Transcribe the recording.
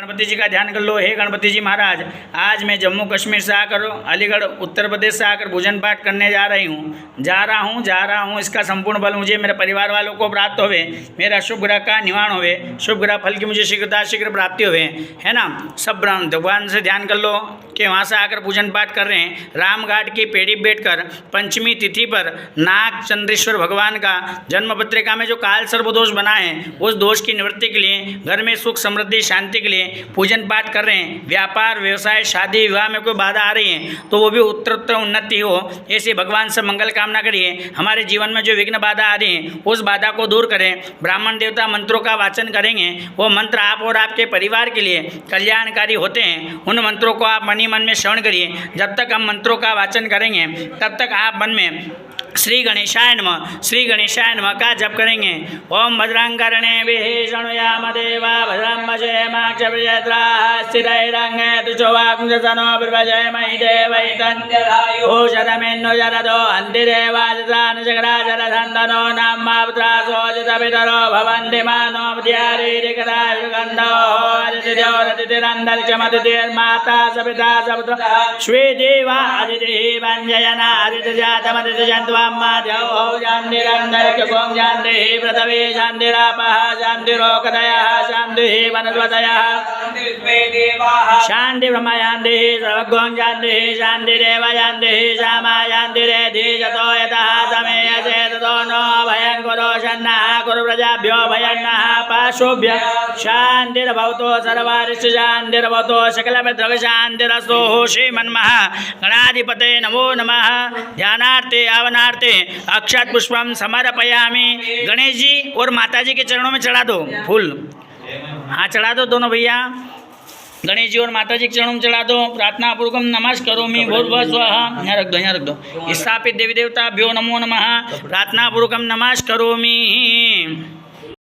गणपति जी का ध्यान कर लो। हे गणपति जी महाराज, आज मैं जम्मू कश्मीर से आकर अलीगढ़ उत्तर प्रदेश से आकर पूजन पाठ करने जा रहा हूँ। इसका संपूर्ण बल मुझे मेरे परिवार वालों को प्राप्त होवे, मेरा शुभ ग्रह का निवारण होवे, शुभ ग्रह फल की मुझे शीघ्र प्राप्ति होवे, है ना। सब भगवान से ध्यान कर लो कि वहाँ से आकर पूजन पाठ कर रहे हैं। रामघाट की पेड़ी बैठकर पंचमी तिथि पर नाग चंद्रेश्वर भगवान का जन्म पत्रिका में जो काल सर्प दोष बना है, उस दोष की निवृत्ति के लिए, घर में सुख समृद्धि शांति के लिए पूजन पाठ कर रहे हैं। व्यापार व्यवसाय शादी विवाह में कोई बाधा आ रही है तो वो भी उत्तरोत्तर उन्नति हो, ऐसे भगवान से मंगल कामना करिए। हमारे जीवन में जो विघ्न बाधा आ रही है उस बाधा को दूर करें। ब्राह्मण देवता मंत्रों का वाचन करेंगे, वो मंत्र आप और आपके परिवार के लिए कल्याणकारी होते हैं। उन मंत्रों को आप मन ही मन में श्रवण करिए। जब तक हम मंत्रों का वाचन करेंगे तब तक आप मन में श्री गणेशाय नमः का जप करेंगे। ओम भद्रंकरणे विषणुयाम देवा भद्रं भजेमाक्षप्रजत्राः स्थिरैरङ्गे तुचोवाकुंजसनो बिर्भजयमहि देवैतन्यधायुः शतमेन्नो जरदो हन्तिरेवाजत्रानुचक्राजरधन्दनो नाम्मापुत्रासोजितपितरो भवन्ति मानोऽध्यारीरिकदायुगन्धो अदितिर्माता सपिता सपुत्र श्वे देवा अदितिः वञ्जयना अदितिजातमदितिजन्त्वा शांति पृथ्वी शांतिरापः शांतिरोकदयः शांति वनस्पतयः शांति ब्रह्म शांति सर्वगुण शांति शांतिरेव शांति श्यामा शांतिरेधि जतो यतः समेयसे ततो नो भयं कुरु शन्नः कुरु प्रजाभ्यो भयन्नः पाशुभ्य शांतिर्भवतु सर्वारिष्ट शांतिर्भवतु सकलविद्रव्य शांतिरस्तु। श्रीमन्मः गणाधिपते नमो नमः। ध्यानार्थे आवनार्थे अक्षत पुष्पम समर्पयामि। गणेश जी और माता जी के चरणों में चढ़ा दो फूल। हाँ चढ़ा दो दोनों भैया। गणेश जी और माता जी के चरणों में चढ़ा दो। प्रार्थना पूर्वकम नमस्करोमि भूर्भुवः स्वः। यहाँ रख दो। स्थापित देवी देवताभ्यो नमो नमः। प्रार्थना पूर्वकम नमस्करोमि।